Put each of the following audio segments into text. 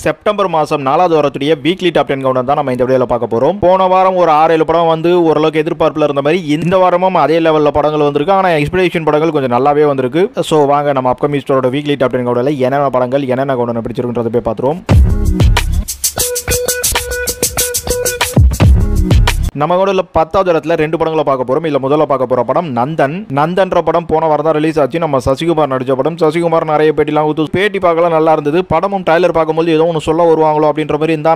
September மாதம் 4வது வாரத்துடைய weekly top 10 count தான் நம்ம இந்த வீடியோவில் பார்க்க போகிறோம். போன வாரம் ஒரு 6-7 படம் வந்து ஓரளவுக்கு எதிர்பார்ப்பில் இருந்த மாதிரி இந்த வாரமும் அதே லெவலில் படங்கள் வந்திருக்கு. ஆனால் எக்ஸ்பெக்டேஷன் படங்கள் கொஞ்சம் நல்லாவே வந்திருக்கு. ஸோ வாங்க நம்ம அப்கமிங் ஸ்டோரோட வீக்லி டாப் 10 கவுண்டில் என்னென்ன படங்கள் என்னென்ன கவுண்ட் பிடிச்சிருக்குன்றதை போய் பார்த்துருவோம். நம்ம கூட 10வது இடத்துல 2 படங்களை பார்க்க போறோம். இல்ல முதல்ல பார்க்க போற படம் நந்தன்ற படம் போன வாரம் தான் ரிலீஸ் ஆச்சு. நம்ம சசிகுமார் நடிச்ச படம். சசிகுமார் நிறைய பேட்டிலாம் கொடுத்து பேட்டி பார்க்கலாம், நல்லா இருந்தது. படமும் ட்ரைலர் பார்க்கும்போது ஏதோ ஒன்று சொல்ல வருவாங்களோ அப்படின்ற மாதிரி இருந்தா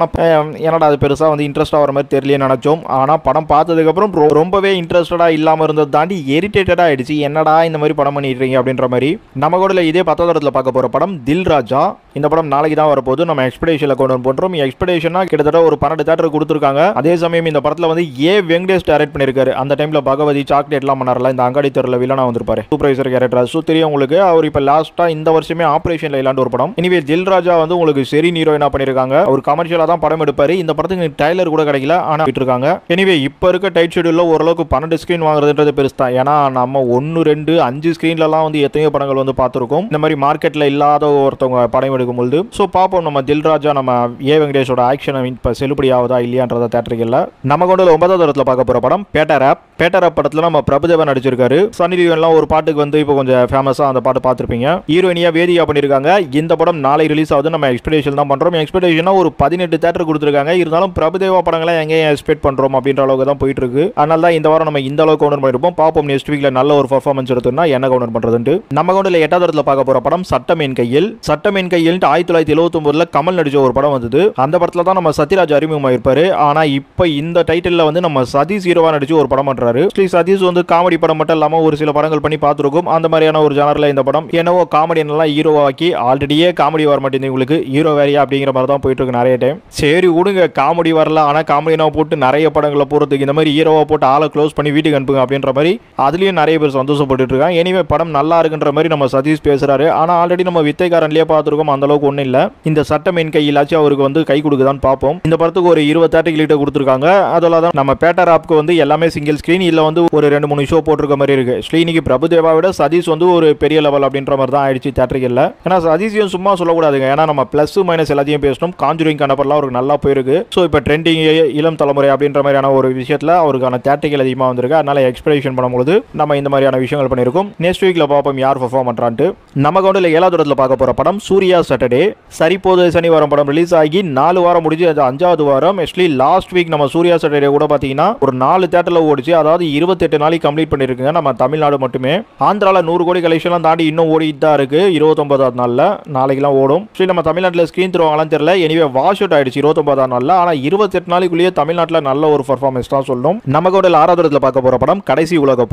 என்னடா அது பெருசா வந்து இன்ட்ரெஸ்டா வர மாதிரி தெரியல நினைச்சோம். ஆனா படம் பார்த்ததுக்கு அப்புறம் ரொம்பவே இன்ட்ரெஸ்டடா இல்லாம இருந்தது தாண்டி இரிட்டேட்டடா ஆயிடுச்சு. என்னடா இந்த மாதிரி படம் பண்ணிட்டு இருக்கீங்க அப்படின்ற மாதிரி. நம்ம கூட இதே 10வது இடத்துல பார்க்க போற படம் தில் ராஜா. இந்த படம் நாளைக்கு தான் வரப்போகுது. நம்ம எக்ஸ்பெக்டேஷன்ல கொண்டு பண்றோம். எக்ஸ்பெக்டேஷனா கிட்டத்தட்ட ஒரு 12 தியேட்டர் கொடுத்துருக்காங்க. அதே சமயம் இந்த படத்துல வந்து வெங்கடேஷ் டைரக்ட் பண்ணிருக்காரு. அந்த டைம்ல பகவதி சாக்லேட்லாம் பண்ணார்ல, இந்த அங்காடி தெருல வில்லனா வந்திருப்பாரு, சூப்பர்வைசர் கேரக்டர். ஸோ தெரியும் உங்களுக்கு. அவர் இப்ப லாஸ்டா இந்த வருஷமே ஆபரேஷன் லைலாண்ட் ஒரு படம். இனிவே தில் ராஜா வந்து உங்களுக்கு சரி ஹீரோயினா பண்ணிருக்காங்க. அவர் கமர்ஷியலா தான் படம் எடுப்பாரு. இந்த படத்துக்கு ட்ரைலர் கூட கிடைக்கல, ஆனா விட்டுருக்காங்க. எனிவே இப்ப இருக்க டைட் ஷெட்யூல்ல ஓரளவுக்கு 12 ஸ்கிரீன் வாங்குறதுன்றது பெருசு தான். ஏன்னா நம்ம 1, 2, 5 ஸ்கிரீன்லாம் வந்து எத்தனையோ படங்கள் வந்து பார்த்துருக்கோம். இந்த மாதிரி மார்க்கெட்ல இல்லாத ஒருத்தவங்க படம் எடுக்கும்போது. ஸோ பார்ப்போம் நம்ம தில் ராஜா நம்ம வெங்கடேஷோட ஆக்ஷன் இப்ப செல்லுபடி ஆகுதா இல்லையான்றத தேட்டருக்கு. நம்ம கொண்டு 9வது இடத்துல பார்க்க போற படம் பேட்டர் ஆப் படத்துல நம்ம பிரபுதேவா நடிச்சிருக்காரு. சன்னி லியோன்லாம் ஒரு பாட்டுக்கு வந்து இப்போ கொஞ்சம் ஃபேமஸா அந்த பாட்டு பார்த்திருப்பீங்க. ஹீரோயினியா வேதியா பண்ணிருக்காங்க. இந்த படம் நாளை ரிலீஸ் ஆகுது. நம்ம எக்ஸ்பெக்டேஷன் தான் பண்றோம். எக்ஸ்பெக்டேஷனா ஒரு 18 தியேட்டர் கொடுத்துருக்காங்க. இருந்தாலும் பிரபுதேவா படங்களை எங்க எக்ஸ்பெக்ட் பண்றோம் அப்படின்ற அளவுக்கு தான் போயிட்டு இருக்கு. அதனால தான் இந்த வாரம் நம்ம இந்த அளவுக்கு கவுண்டர் பண்ணிருப்போம். பாப்போம் நெக்ஸ்ட் வீக்ல நல்ல ஒரு பெர்ஃபார்மன்ஸ் எடுத்தோம்னா என்ன கவுண்டர் பண்றதுன்னு. நம்ம கவுண்டர்ல 8வது இடத்துல பார்க்க போற படம் சட்டம் என் கையில் 1979 கமல் நடிச்ச ஒரு படம் வந்தது. அந்த படத்துல தான் நம்ம சத்யராஜ் அறிமுகமாயிருப்பாரு. ஆனா இப்போ இந்த டைட்டில்ல வந்து நம்ம சதீஷ் ஹீரோவா நடிச்சு ஒரு படம் பண்றாரு. சதீஷ் வந்து காமெடி படம் மட்டும் இல்லாம ஒரு சில படங்கள் பண்ணி பார்த்துருக்கோம். அந்த மாதிரியான ஒரு ஜானர்ல இந்த படம் என்னவோ காமெடி எல்லாம் ஹீரோவாக்கி ஆல்ரெடியே காமெடி வர மாட்டேங்குது உங்களுக்கு, ஹீரோ வேறையா அப்படிங்கிற மாதிரி தான் போயிட்டு இருக்கு நிறைய டைம். சரி விடுங்க, காமெடி வரல, ஆனா காமெடினா போட்டு நிறைய படங்களை போறதுக்கு இந்த மாதிரி ஹீரோவா போட்டு ஆளை க்ளோஸ் பண்ணி வீட்டுக்கு அனுப்புங்க அப்படின்ற மாதிரி அதுலயும் நிறைய பேர் சந்தோஷப்பட்டு இருக்காங்க. எனிவே படம் நல்லா இருக்குன்ற மாதிரி நம்ம சதீஷ் பேசுறாரு. ஆனா ஆல்ரெடி நம்ம வித்தைக்காரன்லயே பார்த்துருக்கோம், அந்த அளவுக்கு ஒன்றும் இல்லை. இந்த சட்டம் என் கையிலாச்சு அவருக்கு வந்து கை கொடுக்குதான்னு பார்ப்போம். இந்த படத்துக்கு ஒரு 20 தேட்டர் கொடுத்துருக்காங்க. அதெல்லாம் தான் நம்ம பேட்டர் ஆப்க்கு வந்து எல்லாமே சிங்கிள் ஸ்கிரீன் இல்ல வந்து ஒரு 2-3 ஷோ போட்டிருக்க மாதிரி இருக்கு. ஸ்ரீனிக்கு பிரபுதேவா விட சதீஷ் வந்து ஒரு பெரிய லெவல் அப்படின்ற மாதிரி தான் ஆயிடுச்சு தேட்டரில். ஏன்னா சதீஷையும் சும்மா சொல்லக்கூடாதுங்க. ஏன்னா நம்ம பிளஸ் மைனஸ் எல்லாத்தையும் பேசணும். காஞ்சுரிங் கண்டப்பெல்லாம் அவருக்கு நல்லா போயிருக்கு. ஸோ இப்போ ட்ரெண்டிங் இளம் தலைமுறை அப்படின்ற மாதிரியான ஒரு விஷயத்தில் அவருக்கான தேட்டரிகள் அதிகமாக வந்திருக்கு. அதனால எக்ஸ்பெக்டேஷன் பண்ணும்போது நம்ம இந்த மாதிரியான விஷயங்கள் பண்ணியிருக்கோம். நெக்ஸ்ட் வீக்ல பார்ப்போம் யார் பெர்ஃபார்ம் பண்றான்ட்டு. நம்ம கவுண்டில் 7வது இடத்துல பார்க்க போற படம் சூர்யா சாட்டர்டே. சரிப்போது சனிவாரம் படம் ரிலீஸ் ஆகி 4 வாரம் முடிஞ்சு 5வது வாரம். ஆக்சுவலி லாஸ்ட் வீக் நம்ம சூர்யா சாட்டர்டே கூட பார்த்தீங்கன்னா ஒரு 4 தேட்டரில் ஓடிச்சு. அதாவது 28 நாளைக்கு கம்ப்ளீட் பண்ணிருக்குங்க நம்ம தமிழ்நாடு மட்டுமே. ஆந்திரால 100 கோடி கலெக்ஷன்லாம் தாண்டி இன்னும் ஓடிட்டு தான் இருக்கு. 29வது நாள்ல நாளைக்குலாம் ஓடும். சரி நம்ம தமிழ்நாட்டில் ஸ்கிரீன் தருவாங்களான்னு தெரியல. எனிவே வாஷ் அவுட் ஆயிடுச்சு 29வது நாள்ல. ஆனா 28 நாளைக்குள்ளேயே தமிழ்நாட்டில் நல்ல ஒரு பெர்ஃபார்மன்ஸ் தான் சொல்லணும். நம்ம கூட 6வது இடத்துல பார்க்க போற படம் கடைசி உலக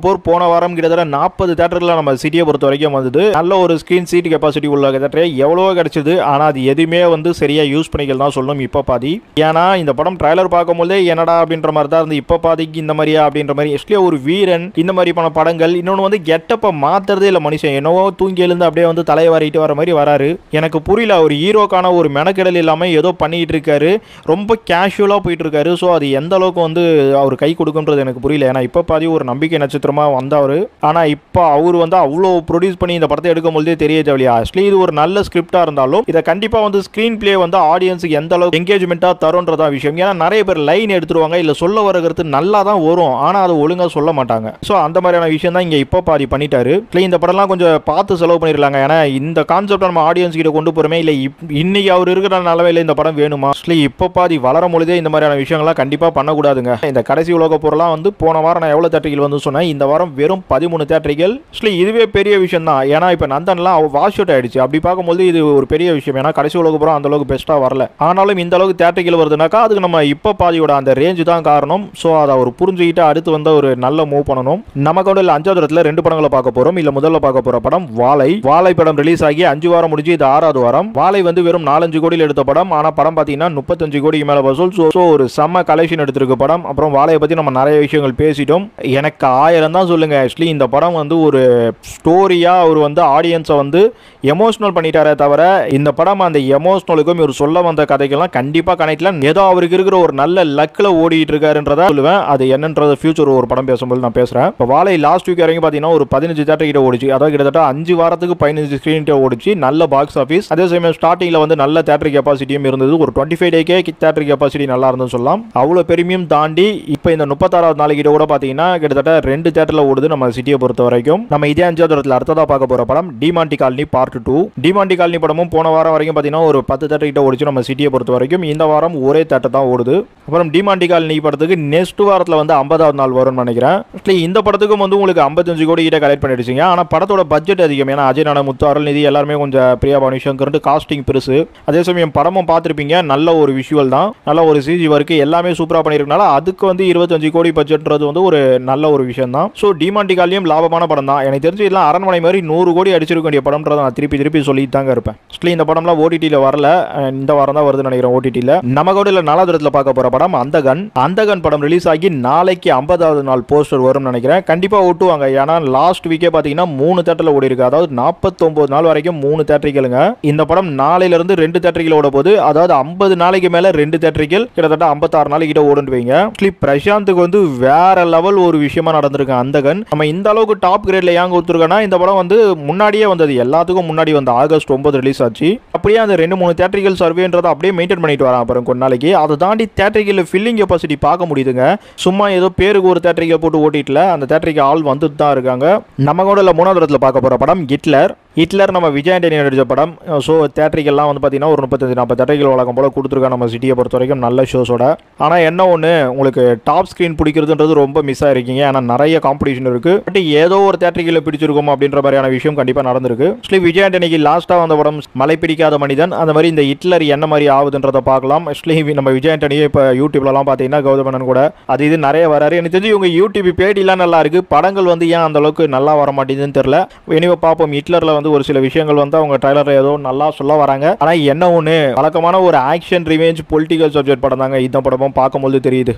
போர். போன வாரம் கிட்டத்தட்ட 40 தேட்டர்ல நம்ம சிட்டியை பொறுத்த வரைக்கும் வந்தது. நல்ல ஒரு ஸ்கிரீன் சீட் கெப்பாசிட்டி உள்ள தேட்டர் எவ்வளவோ கிடைச்சது. ஆனா அது எதுவுமே வந்து சரியா யூஸ் பண்ணிக்கலாம் தான் சொல்லணும் இப்ப பாதி. ஏன்னா இந்த படம் ட்ரைலர் பார்க்கும்போதே என்னடா அப்படின்ற மாதிரி தான் இருந்து. இப்ப பாதிக்கு இந்த மாதிரியா அப்படின்ற மாதிரி ஒரு வீரன் இந்த மாதிரி பண்ண படங்கள். இன்னொன்று வந்து கெட்டப்ப மாத்துறதே இல்லை மனுஷன். என்னவோ தூங்கி எழுந்து அப்படியே வந்து தலைவாரிட்டு வர மாதிரி வராரு. எனக்கு புரியல, ஒரு ஹீரோக்கான ஒரு மெனக்கெடல் இல்லாமல் ஏதோ பண்ணிட்டு இருக்காரு. ரொம்ப கேஷுவலாக போயிட்டு இருக்காரு. ஸோ அது எந்த அளவுக்கு வந்து அவர் கை கொடுக்குன்றது எனக்கு புரியல. ஏன்னா இப்போ பாதி ஒரு நம்பிக்கை நட்சத்திரமாக வந்தவர். ஆனால் இப்போ அவர் வந்து அவ்வளோ ப்ரொடியூஸ் பண்ணி இந்த படத்தை எடுக்கும் போதே தெரிய தேவையா. ஆக்சுவலி இது ஒரு நல்ல ஸ்கிரிப்டாக இருந்தாலும் இதை கண்டிப்பாக வந்து ஸ்க்ரீன் பிளே வந்து ஆடியன்ஸுக்கு எந்த அளவுக்கு என்கேஜ்மெண்ட்டாக தரும்ன்றதா விஷயம். ஏன்னா நிறைய பேர் லைன் எடுத்துருவாங்க, இல்லை சொல்ல வரகிறது நல்லா தான் வரும், ஆனால் அது ஒழுங்கா சொல்ல மாட்டாங்க. சோ அந்த மாதிரியான விஷயம் தான் இங்க இப்ப பாதி பண்ணிட்டாரு. இந்த படம்லாம் கொஞ்சம் பார்த்து செலவு பண்ணிடலாங்க. ஏன்னா இந்த கான்செப்ட் நம்ம ஆடியன்ஸ் கிட்ட கொண்டு போறமே இல்ல. இன்னைக்கு அவர் இருக்கிற நிலவையில இந்த படம் வேணுமா? இப்ப பாதி வளரும் பொழுதே இந்த மாதிரியான விஷயங்கள்லாம் கண்டிப்பா பண்ணக்கூடாதுங்க. இந்த கடைசி உலக போரெல்லாம் வந்து போன வாரம் நான் எவ்வளவு தேட்டர்கள் வந்து சொன்னேன். இந்த வாரம் வெறும் 13 தேட்டர்கள். இதுவே பெரிய விஷயம் தான். ஏன்னா இப்ப நந்தன்லாம் வாஷ் அவுட் ஆயிடுச்சு. அப்படி பார்க்கும்போது இது ஒரு பெரிய விஷயம். ஏன்னா கடைசி உலக போறம் அந்த அளவுக்கு பெஸ்டா வரல. ஆனாலும் இந்த அளவுக்கு தேட்டர்கள் வருதுனாக்கா அதுக்கு நம்ம இப்ப பாதியோட அந்த ரேஞ்ச் தான் காரணம். சோ அதை அவர் புரிஞ்சுக்கிட்டு அடுத்து வந்து ஒரு நல்ல மூவ் பண்ணணும். நமக்கு வந்து 5வது இடத்துல 2 படங்களை பார்க்க போறோம். இல்ல முதல்ல பார்க்க போற படம் வாழை படம் ரிலீஸ் ஆகி 5 வாரம் முடிஞ்சு இது 6வது வாரம். வாழை வந்து வெறும் 4-5 கோடியில் எடுத்த படம். ஆனா படம் பாத்தீங்கன்னா 35 கோடிக்கு மேல வசூல். சோ ஒரு செம்ம கலெக்ஷன் எடுத்திருக்கு படம். அப்புறம் வாழையை பத்தி நம்ம நிறைய விஷயங்கள் பேசிட்டோம். எனக்கு 1000 தான் சொல்லுங்க. ஆக்சுவலி இந்த படம் வந்து ஒரு ஸ்டோரியா அவர் வந்து ஆடியன்ஸை வந்து எமோஷனல் பண்ணிட்டாரே தவிர இந்த படம் அந்த எமோஷனலுக்கும் இவர் சொல்ல வந்த கதைகள்லாம் கண்டிப்பா கனெக்ட்ல ஏதோ அவருக்கு இருக்கிற ஒரு நல்ல லக்ல ஓடிட்டு இருக்காருன்றதா சொல்லுவேன். அது என்னன்றது ஃபியூச்சர் ஒரு படம் பேசும்போது நான் பேசுறேன். இப்போ வாழை லாஸ்ட் வீக் இறங்கி பார்த்தீங்கன்னா ஒரு 15 தேட்டர் கிட்ட ஓடிச்சு. அதாவது கிட்டத்தட்ட 5 வாரத்துக்கு 15 ஸ்கிரீன் ஓடிச்சு. நல்ல பாக்ஸ் ஆஃபீஸ். அதே சமயம் ஸ்டார்டிங்ல வந்து நல்ல தேட்டர் கெப்பாசிட்டியும் இருந்தது. ஒரு 25 டேக்கே தேட்டர் கெப்பாசிட்டி நல்லா இருந்துன்னு சொல்லலாம். அவ்வளோ பெருமையும் தாண்டி இப்போ இந்த 36வது நாள் கிட்ட கூட பார்த்தீங்கன்னா கிட்டத்தட்ட 2 தேட்டர்ல ஓடுது நம்ம சிட்டியை பொறுத்த வரைக்கும். நம்ம இதே 5வது இடத்துல அடுத்ததா பார்க்க போற படம் Demonte colony part 2. Demonte colony படமும் போன வாரம் வரைக்கும் பார்த்தீங்கன்னா ஒரு 10 தேட்டர் கிட்ட ஓடிச்சு நம்ம சிட்டியை பொறுத்த வரைக்கும். இந்த வாரம் ஒரே தேட்டர் தான் ஓடுது. அப்புறம் டிமாண்டி காலனி படத்துக்கு நெக்ஸ்ட் வாரத்தில் வந்து 50வது நாள் வரும்னு நினைக்கிறேன். இந்த படத்துக்கும் வந்து உங்களுக்கு 55 கோடி கிட்ட கலெக்ட் பண்ணிடுச்சிங்க. ஆனால் படத்தோட பட்ஜெட் அதிகம். ஏன்னா அஜய் நானா, முத்து, அருள்நிதி எல்லாருமே கொஞ்சம் பிரியா பவானி சங்கர் காஸ்டிங் பெருசு. அதே சமயம் படமும் பார்த்துருப்பீங்க, நல்ல ஒரு விஷுவல் தான், நல்ல ஒரு சிஜி ஒர்க் எல்லாமே சூப்பராக பண்ணியிருக்கனால அதுக்கு வந்து 25 கோடி பட்ஜெட்ன்றது வந்து ஒரு நல்ல ஒரு விஷயம் தான். ஸோ டிமாண்டி காலனியும் லாபமான படம் தான். எனக்கு தெரிஞ்சு இதெல்லாம் அரண்மனை மாதிரி 100 கோடி அடிச்சிருக்க வேண்டிய படம்ன்றதை நான் திருப்பி சொல்லிட்டு தாங்க இருப்பேன். இந்த படம்லாம் ஓடிடியில் வரல, இந்த வாரம் தான் வருதுன்னு நினைக்கிறேன் ஓடிடியில். நம்ம கூட 4வது இடத்துல பார்க்க போற படம் அந்தகன் படம் ரிலீஸ் ஆகி நாளைக்கு 50வது நாள் போஸ்டர் வரும்னு நினைக்கிறேன். கண்டிப்பா ஓட்டுவாங்க. ஏன்னா லாஸ்ட் வீக்கே பார்த்தீங்கன்னா 3 தேட்டரில் ஓடி இருக்கு. அதாவது 49 நாள் வரைக்கும் 3 தேட்டரிகளுங்க. இந்த படம் நாளையில இருந்து 2 தேட்டரிகள் ஓட போது. அதாவது 50 நாளைக்கு மேல 2 தேட்டரிகள் கிட்டத்தட்ட 56 நாளைக்கு கிட்ட ஓடுன்னு வைங்க. பிரசாந்துக்கு வந்து வேற லெவல் ஒரு விஷயமா நடந்திருக்கு அந்தகன். நம்ம இந்த அளவுக்கு டாப் கிரேட்ல ஏன் கொடுத்துருக்கோம்னா இந்த படம் வந்து முன்னாடியே வந்தது, எல்லாத்துக்கும் முன்னாடி வந்து ஆகஸ்ட் 9 ரிலீஸ் ஆச்சு. அப்படியே அந்த 2-3 தேட்டரிகள் சர்வேன்றதை அப்படியே மெயின்டைன் பண்ணிட்டு வரான் அப்புறம் கொஞ்ச நாளைக்கு. அதை தாண்டி தேட்டரிகள் ஃபில்லிங் கெப்பாசிட்டி பார்க்க முடியுதுங்க. சும்மா ஏதோ பேருக்கு ஒரு தேட்டரிக்கை போட்டு ஓட்டிட்டுல அந்த தேட்டரிக்கு ஆள் வந்துட்டு தான் இருக்காங்க. நம்ம கூட 3வது இடத்துல பார்க்க போற படம் ஹிட்லர் நம்ம விஜய் ஆண்டனி நடிச்ச படம். ஸோ தேட்டரிக்கெல்லாம் வந்து பார்த்தீங்கன்னா ஒரு 35-40 தேட்டரிகள் வழக்கம் போல கொடுத்துருக்காங்க நம்ம சிட்டியை பொறுத்த வரைக்கும் நல்ல ஷோஸோட. ஆனால் என்ன ஒன்று, உங்களுக்கு டாப் ஸ்க்ரீன் பிடிக்கிறதுன்றது ரொம்ப மிஸ் ஆயிருக்கீங்க. ஏன்னா நிறைய காம்படிஷன் இருக்கு. பட் ஏதோ ஒரு தேட்டரிகளில் பிடிச்சிருக்கும் அப்படின்ற மாதிரியான விஷயம் கண்டிப்பாக நடந்திருக்கு. விஜய் ஆண்டனிக்கு லாஸ்ட்டாக வந்த படம் மலை பிடிக்காத மனிதன். அந்த மாதிரி இந்த ஹிட்லர் என்ன மாதிரி ஆகுதுன்றதை பார்க்கலாம். நம்ம விஜய் ஆண்டனியே இப்போ யூடியூப்லலாம் பார்த்தீங்கன்னா கௌதமன் கூட அது இது நிறைய வராரு. எனக்கு தெரிஞ்சு இவங்க யூடியூப் பேட்டிலாம் நல்லா இருக்கு. படங்கள் வந்து ஏன் அந்த அளவுக்கு நல்லா வர மாட்டேங்குதுன்னு தெரியல. இனிமே பார்ப்போம். ஹிட்லர்ல வந்து ஒரு சில விஷயங்கள் வந்து அவங்க ட்ரைலர்ல ஏதோ நல்லா சொல்ல வராங்க. ஆனா என்ன ஒண்ணு, வழக்கமான ஒரு ஆக்ஷன் ரிவெஞ்ச் பொலிட்டிக்கல் சப்ஜெக்ட் படம் தாங்க இந்த படமும் பார்க்கும்போது தெரியுது.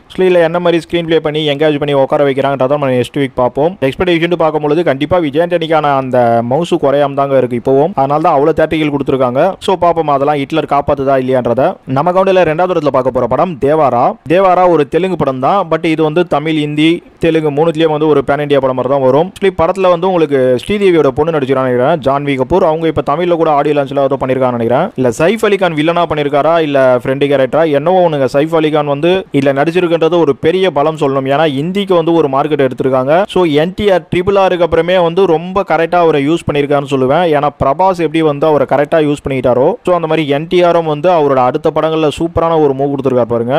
என்ன மாதிரி ஸ்கிரீன் பிளே பண்ணி என்கேஜ் பண்ணி உட்கார வைக்கிறாங்கன்றத நம்ம நெக்ஸ்ட் வீக் பார்ப்போம். எக்ஸ்பெக்டேஷன் பார்க்கும்போது கண்டிப்பா விஜய் ஆண்டனிக்கான அந்த மவுசு குறையாம தாங்க இருக்கு இப்போவும். அதனால தான் அவ்வளவு தேட்டரிகள் கொடுத்துருக்காங்க. ஸோ பார்ப்போம் அதெல்லாம் ஹிட்லர் காப்பாத்துதா இல்லையான்றத. நம்ம கவுண்டில் 2வது இடத்துல பார்க்க போற படம் தேவாரா ஒரு தெலுங்கு படம் தான். பட் இது வந்து தமிழ், ஹிந்தி, தெலுங்கு மூணுத்திலேயே வந்து ஒரு பேன் இண்டியா படம் மாதிரி தான் வரும். படத்தில் வந்து உங்களுக்கு ஸ்ரீதேவியோட பொண்ணு நடிச்சிருக்காங்க ஜான்வி கபூர். அவங்க இப்போ தமிழில் கூட ஆடியோ லான்ச்ல ஏதோ பண்ணியிருக்காங்க நினைக்கிறேன். இல்லை சைஃப் அலிகான் வில்லனா பண்ணியிருக்காரா இல்லை ஃப்ரெண்டு கேரக்டரா என்னவோ ஒன்றுங்க. சைஃப் அலிகான் வந்து இல்லை நடிச்சிருக்கின்றது ஒரு பெரிய பலம் சொல்லணும். ஏன்னா ஹிந்திக்கு வந்து ஒரு மார்க்கெட் எடுத்திருக்காங்க. ஸோ NTR RRRக்கு அப்புறமே வந்து ரொம்ப கரெக்டாக அவரை யூஸ் பண்ணியிருக்காருன்னு சொல்லுவேன். ஏன்னா பிரபாஸ் எப்படி வந்து அவரை கரெக்டாக யூஸ் பண்ணிட்டாரோ ஸோ அந்த மாதிரி NTRம் வந்து அவரோட அடுத்த படங்களில் சூப்பரான ஒரு மூவ் கொடுத்துருக்காரு பாருங்க.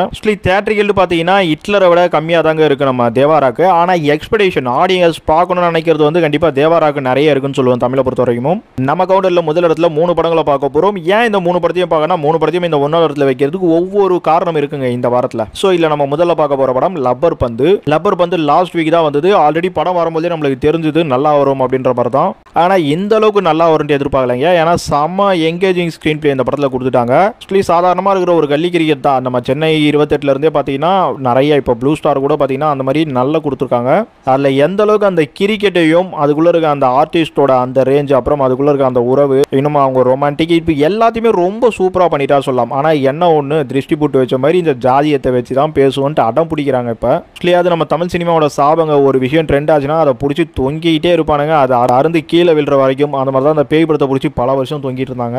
தேட்டரிகள் பார்த்தீங்கன்னா ஹிட்லரை விட கம்மியாக தாங்க இருக்கு நம்ம தேவாராக்கு. ஆனால் எக்ஸ்பெக்டேஷன் ஆடியன்ஸ் பார்க்கணும்னு நினைக்கிறது வந்து கண்டிப்பாக தேவாராக்கு நிறைய இருக்குன்னு சொல்லுவோம் தமிழை பொறுத்த வரைக்கும். நம்ம கவுண்டர்ல முதல் இடத்துல 3 படங்களை பார்க்க போறோம். ஏன் இந்த 3 படத்தையும் பார்க்கணும், 3 படத்தையும் இந்த 1வது இடத்துல வைக்கிறதுக்கு ஒவ்வொரு காரணம் இருக்குங்க இந்த வாரத்தில். ஸோ இல்லை நம்ம முதல்ல பார்க்க போற படம் லப்பர் பந்து லாஸ்ட் வீக் தான் வந்தது. ஆல்ரெடி படம் வரும்போதே நம்மளுக்கு தெரிஞ்சது நல்லா வரும் அப்படின்ற மாதிரி தான். ஆனால் இந்த அளவுக்கு நல்லா வரும்னு எதிர்பார்க்கலைங்க. ஏன்னா செம்ம எங்கேஜிங் ஸ்கிரீன் பிளே இந்த படத்தில் கொடுத்துட்டாங்க. சாதாரணமாக இருக்கிற ஒரு கல்லி கிரிக்கெட் தான். நம்ம சென்னை 28 இருந்தே பார்த்தீங்கன்னா நிறைய இப்போ ப்ளூ ஸ்டார் கூட பார்த்தீங்கன்னா அந்த மாதிரி நல்லா கொடுத்துருக்காங்க. அதில் எந்த அளவுக்கு அந்த கிரிக்கெட்டையும் அதுக்குள்ள இருக்க அந்த ஆர்டிஸ்டோட அந்த ரேஞ்ச், அப்புறம் அதுக்குள்ள இருக்க அந்த உறவு, இன்னும் அவங்க ரொமான்டிக், இப்போ எல்லாத்தையுமே ரொம்ப சூப்பராக பண்ணிட்டா சொல்லலாம். ஆனால் என்ன ஒன்று, திருஷ்டி போட்டு வச்ச மாதிரி இந்த ஜாதியத்தை வச்சு தான் பேசுவோன்ட்டு அடம் பிடிக்கிறாங்க. இப்போ அது நம்ம தமிழ் சினிமாவோட சாபங்க. ஒரு விஷயம் ட்ரெண்ட் ஆச்சுன்னா அதை பிடிச்சி தொங்கிட்டே இருப்பானுங்க. அதை அருந்து கீழே விழுற வரைக்கும். அந்த மாதிரி தான் அந்த பேய் படத்தை பிடிச்சி பல வருஷம் தொங்கிட்டு இருந்தாங்க.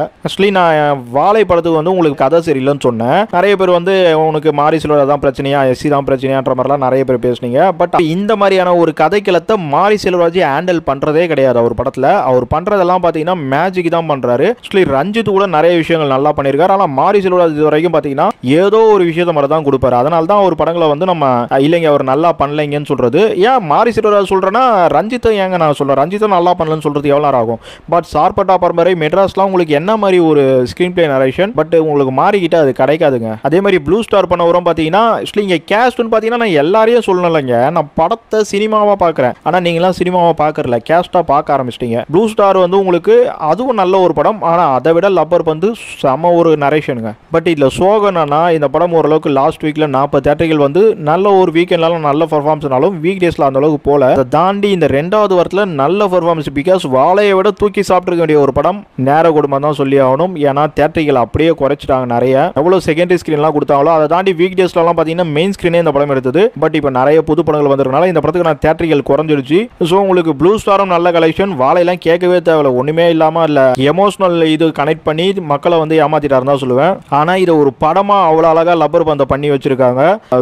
நான் வாழை படத்துக்கு வந்து உங்களுக்கு கதை சரியில்லைன்னு சொன்னேன். நிறைய பேர் வந்து உனக்கு மாரிசெல்வராஜ் தான் பிரச்சனையா, SC தான் பிரச்சனையான்ற மாதிரிலாம் நிறைய பேர் பேசுனீங்க. பட் இந்த மாதிரியான ஒரு கதைக்களத்தை மாரிசெல்வராஜ் ஹேண்டில் பண்றதே கிடையாது. அவர் படத்தில் அவர் பண்றதெல்லாம் பார்த்தீங்கன்னா மேஜிக் தான் பண்றாரு. ரஞ்சித் கூட நிறைய விஷயங்கள் நல்லா பண்ணியிருக்காரு. ஆனால் மாரிசெல்வராஜ் இது வரைக்கும் பார்த்தீங்கன்னா ஏதோ ஒரு விஷயத்தை மாதிரி தான் கொடுப்பாரு. அதனால தான் ஒரு படங்களை வந்து நம்ம இல்லைங்க அவர் நல்லா பண்ணலைங்கன்னு சொல்றது. ஏன் மாரிசெல்வராஜ் சொல்றேன்னா ரஞ்சித்தை ஏங்க நான் சொல்றேன், ரஞ்சித்தை நல்லா பண்ணலன்னு சொல்றது எவ்வளோ நேரம் ஆகும். பட் சார்பட்டா பரம்பரை மெட்ராஸ்லாம் உங்களுக்கு என்ன மாதிரி ஒரு ஸ்கிரீன் பிளே நரேஷன், பட் உங்களுக்கு மாறிக்கிட்ட அது கிடைக்காதுங்க. அதே மாதிரி ப்ளூ ஸ்டார் பண்ண வரும் பார்த்தீங்கன்னா இங்கே கேஸ்ட்னு பார்த்தீங்கன்னா நான் எல்லாரையும் சொல்லலைங்க. நான் படத்தை சினிமாவா பார்க்குறேன். ஆனால் நீங்களாம் சினிமாவை பார்க்கறல, கேஸ்டாக பார்க்க ஆரம்பிச்சிட்டீங்க. ப்ளூ ஸ்டார் வந்து உங்களுக்கு அதுவும் நல்ல ஒரு படம். ஆனால் அதை விட லப்பர் வந்து செம ஒரு நரேஷனுங்க. பட் இதில் சோகனா இந்த படம் ஓரளவுக்கு லாஸ்ட் வீக்கில் 40 தேட்டர்கள் வந்து நல்ல ஒரு வீக்கெண்ட்லாம் நல்ல பர்ஃபார்மன்ஸ்னாலும் வீக் டேஸில் அந்த அளவுக்கு போல. அதை தாண்டி இந்த 2வது வாரத்தில் நல்ல பர்ஃபார்மன்ஸ். பிகாஸ் வாழையை விட தூக்கி சாப்பிட்டுருக்க வேண்டிய ஒரு படம் நேர குடும்பம் தான் சொல்லி ஆகணும். ஏன்னா தேட்டர்கள் அப்படியே குறைச்சிட்டாங்க நிறைய. எவ்வளோ செகண்டரி ஸ்க்ரீன்லாம் கொடுத்தாங்களோ அதை தாண்டி வீக் டேஸ்லாம் பார்த்தீங்கன்னா மெயின் ஸ்க்ரீனே இந்த படம் எடுத்தது. பட் இப்போ நிறைய புது படங்கள் வந்திருக்கனால இந்த படத்துக்கு நான் தேட்டர்கள் குறைஞ்சிருச்சு. ஸோ உங்களுக்கு ப்ளூ ஸ்டாரும் நல்ல கலெக்ஷன், வாழையெல்லாம் கேட்கவே தேவையில்ல, ஒன்றுமே இல்லாமல் இல்லை எமோஷனல் இது கனெக்ட் பண்ணி மக்களை வந்து ஏமாத்திட்டாருன்னு தான் சொல்லுவேன். ஆனால் இதை ஒரு படமாக அவ்வளோ அழகாக லப்பர் பந்தை பண்ணி வச்சிருக்காங்க.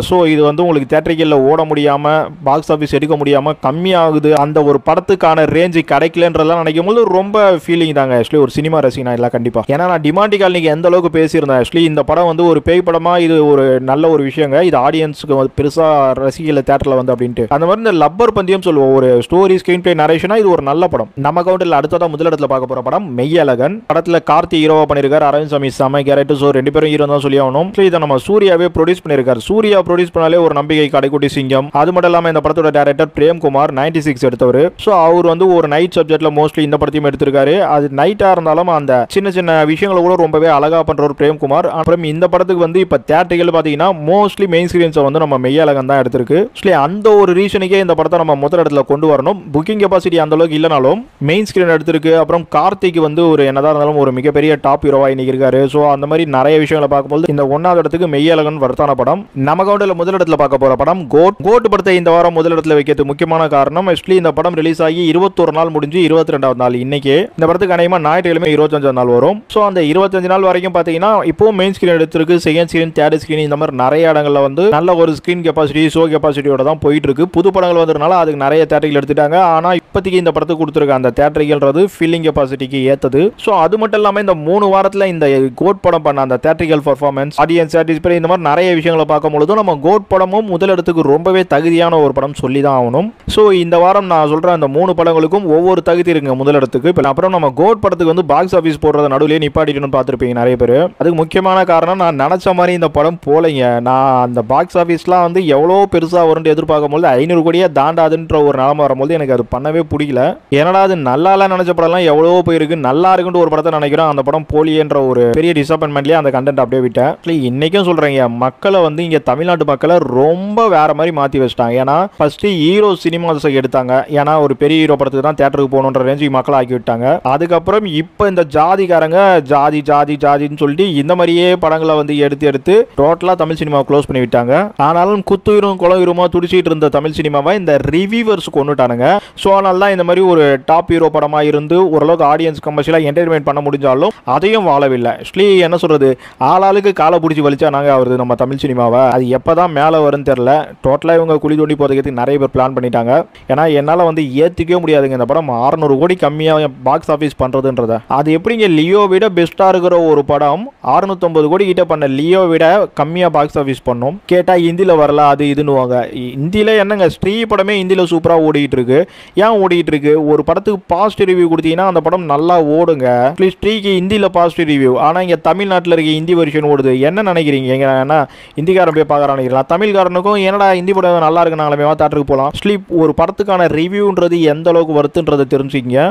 ஸோ இது வந்து உங்களுக்கு தேட்டர்களில் ஓட முடியாமல் பாக்ஸ் ஆஃபீஸ் எடுக்க முடியாமல் கம்மியாகுது, அந்த ஒரு படத்துக்கான ரேஞ்சு கிடைக்கலன்றதெல்லாம் நினைக்கும் போது ரொம்ப ஃபீலிங் தாங்க. ஆக்சுவலி ஒரு சினிமா ரசிகனா இல்லை கண்டிப்பாக. ஏன்னா நான் டிமாண்டி காலனிக்கு எந்த அளவுக்கு பேசியிருந்தேன். ஆக்சுவலி இந்த படம் வந்து ஒரு பேய் படமாக இது ஒரு நல்ல ஒரு விஷயங்க. இது ஆடியன்ஸுக்கு பெருசாக ரசிகல தேட்டரில் வந்து அப்படின்ட்டு அந்த மாதிரி இந்த லப்பர் பந்தியம் சொல்லுவோம். ஒரு ஸ்டோரி ஸ்கிரீன் பிளே நரேஷனா இது ஒரு நல்ல படம். நம்ம கவுண்டில் அடுத்ததான் முதலிடத்தில் பார்க்க போகிற படம் மெய்யழகன். படத்தில் கார்த்தி ஹீரோவா பண்ணியிருக்காரு, அரவிந்த் சாமி செம கேரக்டர். ஸோ 2 பேரும் ஹீரோ தான் சொல்லி ஆகணும். இதை நம்ம சூர்யாவே ப்ரொடியூஸ் பண்ணியிருக்காரு. சூர்யா ப்ரொடியூஸ் பண்ணாலே ஒரு நம்பிக்கை, கடைக்குட்டி சிங்கம். அது மட்டும் இல்லாமல் இந்த படத்தோட டைரக்டர் பிரேம்குமார் 96 எடுத்தவர். ஸோ அவர் வந்து ஒரு நைட் சப்ஜெக்ட்ல மோஸ்ட்லி இந்த படத்தையும் எடுத்திருக்காரு. அது நைட்டா இருந்தாலும் அந்த சின்ன சின்ன விஷயங்களை கூட ரொம்பவே அழகா பண்றவர் பிரேம்குமார். அப்புறம் இந்த படத்துக்கு வந்து இப்ப தேட்டர்கள் பாத்தீங்கன்னா மோஸ்ட்லி மெயின் ஸ்கிரீன்ஸை வந்து நம்ம மெய்யழகன் தான் எடுத்திருக்கு. அந்த ஒரு ரீசனுக்கே இந்த படத்தை நம்ம முதல் இடத்துல கொண்டு வரணும். புக்கிங் கெபாசிட்டி அந்த அளவுக்கு இல்லைனாலும் மெயின் ஸ்கிரீன் எடுத்திருக்கு. அப்புறம் கார்த்திக் வந்து ஒரு என்னதான் இருந்தாலும் ஒரு மிகப்பெரிய டாப் ஹீரோவா இன்னைக்கு இருக்காரு. ஸோ அந்த மாதிரி நிறைய விஷயங்களை பார்க்கும்போது இந்த 1வது இடத்துக்கு மெய்யழகன் வர்த்தான படம். நம்ம கவுண்டில் முதலிடத்துல பார்க்க போற படம் கோட் படத்தை இந்த வாரம் முதலிடத்துல வைக்கிறதுக்கு முக்கியமான காரணம் ஆக்சுவலி இந்த படம் ரிலீஸ் ஆகி 21 நாள் முடிஞ்சு 22வது நாள் இன்னைக்கு. இந்த படத்துக்கு அநேகமாக ஞாயிற்றுக்கிழமை 25 நாள் வரும். ஸோ அந்த 25 நாள் வரைக்கும் பார்த்தீங்கன்னா இப்போ மெயின் ஸ்கிரீன் எடுத்திருக்கு, செகண்ட் ஸ்கிரீன், தேர்ட் ஸ்கிரீன், இந்த மாதிரி நிறைய இடங்கள்ல வந்து நல்ல ஒரு ஸ்கிரீன் கெபாசிட்டி, ஷோ கெபாசிட்டியோட தான் போயிட்டு இருக்கு. புது படங்கள் வந்ததுனால அதுக்கு நிறைய தேட்டர்கள் எடுத்துட்டாங்க. ஆனால் இப்போதைக்கு இந்த படத்துக்கு கொடுத்துருக்க அந்த தேட்டர்கள்ன்றது ஃபில்லிங் கெபாசிட்டிக்கு ஏற்றது. ஸோ அது மட்டும் இல்லாமல் இந்த 3 வாரத்தில் இந்த கோட் படம் பண்ண அந்த தேட்டர்கள் பர்ஃபார்மன்ஸ், ஆடியன்ஸ் சாட்டிஸ்ஃபை, இந்த மாதிரி நிறைய விஷயங்களை பார்க்கும்பொழுது நம்ம கோட் படமும் முதலிடத்துக்கு ரொம்பவே தகுதியான ஒரு படம் சொல்லி தான் ஆகணும். ஸோ இந்த வாரம் நான் சொல்கிறேன் அந்த 3 படங்களுக்கும் ஒவ்வொரு தகுதி இருக்குங்க முதலிடத்துக்கு. இப்போ அப்புறம் நம்ம கோட் படத்துக்கு வந்து பாக்ஸ் ஆஃபீஸ் போடுறத நடுவிலே நிப்பாட்டிட்டு பார்த்துருப்பீங்க நிறைய பேர். அதுக்கு முக்கியமான காரணம் நான் நினச்ச மாதிரி இந்த படம் போலைங்க. நான் அந்த பாக்ஸ் ஆஃபீஸ்லாம் வந்து எவ்வளோ பெருசாக வரும்னு எதிர்பார்க்கும்போது 500 கோடியே தாண்டாதுன்ற ஒரு நிலம வரும்போது எனக்கு அது பண்ணவே பிடிக்கல. ஏன்னா அது நல்லா நினச்ச படம்லாம் எவ்வளோ போயிருக்கு, நல்லா இருக்குன்னு ஒரு படத்தை நினைக்கிறோம், அந்த படம் போலியன்ற ஒரு பெரிய டிசப்பாயின்மெண்ட்லேயே அந்த கண்டென்ட் அப்படியே விட்டேன். இன்னைக்கும் சொல்கிறேங்க மக்களை வந்து இங்கே தமிழ்நாட்டு மக்களை ரொம்ப வேற மாதிரி மாற்றி வச்சிட்டாங்க. ஏன்னா ஃபர்ஸ்ட் ஹீரோ சினிமாஸை எடுத்தாங்க, ஏன்னா ஒரு பெரிய ஹீரோ படத்துக்கு தான் தேட்டருக்கு போகணுன்ற ரேஞ்சுக்கு மக்களை ஆக்கி விட்டாங்க. அதுக்கப்புறம் இப்போ இந்த ஜாதிக்காரங்க ஜாதி ஜாதி ஜாதின்னு சொல்லிட்டு இந்த மாதிரியே படங்களை வந்து எடுத்து டோட்டலாக தமிழ் சினிமாவை க்ளோஸ் பண்ணி விட்டாங்க. ஆனாலும் குத்துயிரும் குலயுருமா துடிச்சிட்டு இருந்த தமிழ் சினிமாவை இந்த ரிவ்யூவர்ஸ் கொண்டுட்டானுங்க. ஸோ அதனால தான் இந்த மாதிரி ஒரு டாப் ஹீரோ படமாக இருந்து ஓரளவுக்கு ஆடியன்ஸ் கமர்ஷியலாக என்டர்டைன்மெண்ட் பண்ண முடிஞ்சாலும் அதையும் வாழவில்லை. ஆக்சுவலி என்ன சொல்றது, ஆளாளுக்கு காலை பிடிச்சி வலிச்சா நாங்கள் அவரு நம்ம தமிழ் சினிமாவை அது எப்போதான் மேலே வரும்னு தெரியல. டோட்டலாக இவங்க குழி தோண்டி போகிறதுக்கு நிறைய பேர் பிளான் பண்ணிட்டாங்க. ஏன்னா என்னால் வந்து ஏற்றிக்கவே முடியாதுங்க இந்த படம் 600 கோடி கம்மியாக பாக்ஸ் ஆஃபீஸ் பண்ணுறதுன்றத. அது எப்படிங்க லியோ விட பெஸ்ட்டாக இருக்கிற ஒரு படம் 650 கோடி கிட்ட பண்ண லியோ விட கம்மியாக பாக்ஸ் ஆஃபீஸ் பண்ணும் கேட்டால் ஹிந்தியில் வரல அது இதுன்னுவாங்க. ஹிந்தியில் என்னங்க ஸ்ரீ படமே ஹிந்தியில் சூப்பராக ஓடிட்டு இருக்கு. ஏன் ஓடிட்டு இருக்கு? ஒரு படத்துக்கு பாசிட்டிவ் ரிவ்யூ கொடுத்தீங்கன்னா அந்த படம் நல்லா ஓடுங்க. ஸ்ரீக்கு ஹிந்தியில் பாசிட்டிவ் ரிவ்யூ, ஆனால் இங்கே தமிழ்நாட்டில் இருக்க ஹிந்தி வெர்ஷன் ஓடுது. என்ன நினைக்கிறீங்க? ஏன்னா ஹிந்திக்காரன் போய் பார்க்குறான், தமிழ்காரனுக்கும் என்னடா ஹிந்தி படம் நல்லா இருக்கு நாங்களே தேட்டருக்கு போகலாம். ஸ்லீப் ஒரு படத்துக்கான ரிவ்யூன்றது எந்த அளவுக்கு வருதுன்றதை தெரிஞ்சுக்கிங்க.